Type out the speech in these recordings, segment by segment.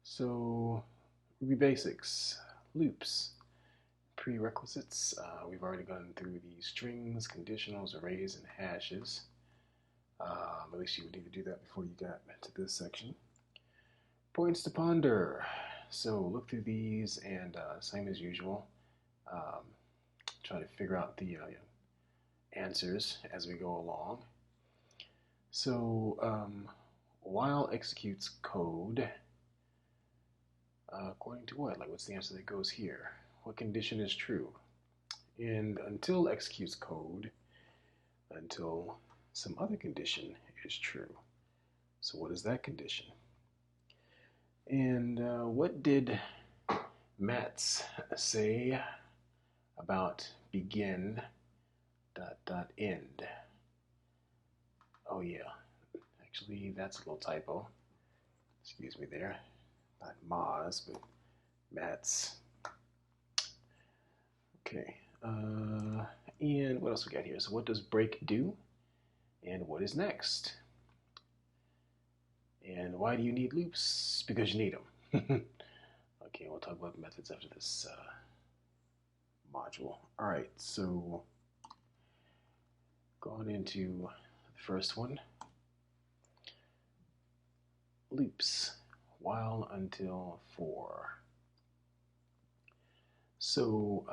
So, Ruby basics, loops, prerequisites. We've already gone through the strings, conditionals, arrays, and hashes. At least you would need to do that before you got to this section. Points to ponder. So look through these and same as usual. Um, try to figure out the answers as we go along. So while executes code, according to what? Like, what's the answer that goes here? What condition is true? And until executes code, until some other condition is true. So what is that condition? And what did Matz say about begin ... end? Oh yeah, actually that's a little typo. Excuse me there. Not Maz, but Matz. Okay. And what else we got here? So what does break do? And what is next? And why do you need loops? Because you need them. Okay, we'll talk about methods after this module. All right, so going into the first one, loops, while, until, for. So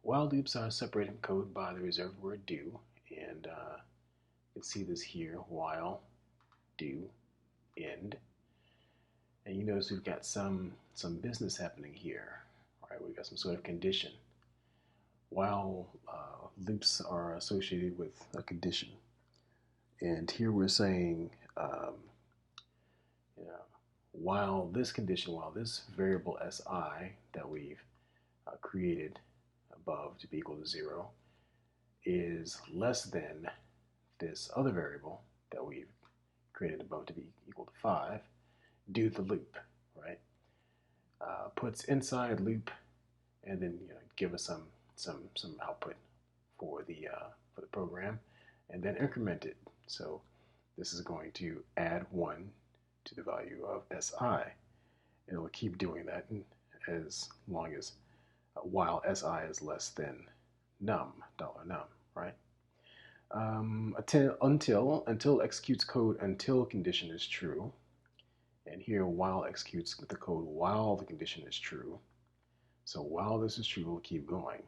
while loops are separated from code by the reserved word do, and you can see this here, while, do, end. And you notice we've got some business happening here, right? We've got some sort of condition. While loops are associated with a condition. And here we're saying, while this condition, while this variable si that we've created above to be equal to 0 is less than this other variable that we've created above to be equal to 5, do the loop, right? Puts inside loop and then give us some output for the program, and then increment it. So this is going to add 1 to the value of si, and it will keep doing that as long as while si is less than num, $num, right? Until executes code until condition is true. And here while executes the code while the condition is true. So while this is true, we'll keep going.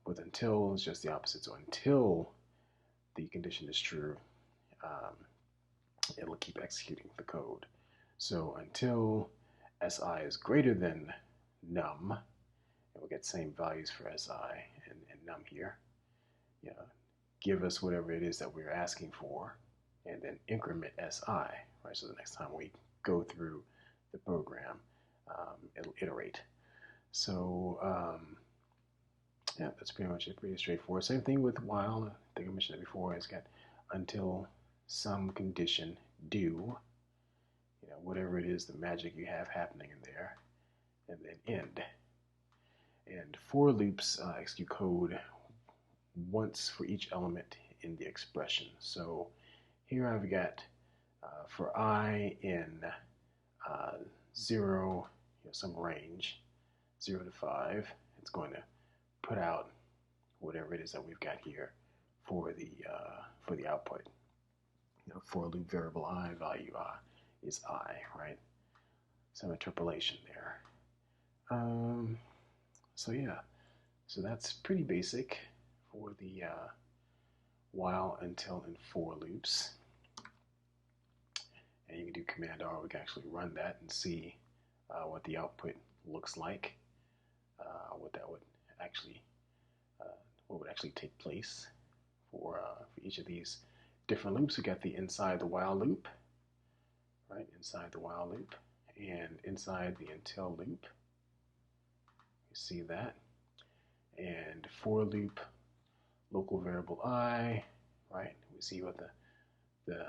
With until, it's just the opposite. So until the condition is true, it'll keep executing the code. So until si is greater than num, and we'll get same values for si and num here. Give us whatever it is that we're asking for, and then increment si, right? So the next time we go through the program, it'll iterate. So yeah, that's pretty much it. Pretty straightforward. Same thing with while. I think I mentioned it before. It's got until some condition do, whatever it is, the magic you have happening in there, and then end. And for loops execute code once for each element in the expression. So here I've got for I in 0, some range, 0 to 5, it's going to put out whatever it is that we've got here for the output. For loop variable I, value is I, right? Some interpolation there. So yeah, so that's pretty basic for the while, until, and for loops. And you can do Command R. We can actually run that and see what the output looks like, what would actually take place for each of these different loops. We got the inside the while loop, right? Inside the while loop, and inside the until loop. You see that, and for loop, local variable I, right? We see what the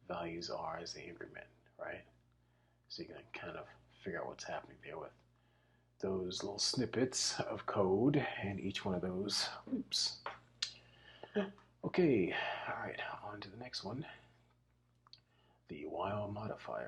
values are as they increment, right? So you can kind of figure out what's happening there with those little snippets of code and each one of those loops. Okay, all right, on to the next one, the while modifier.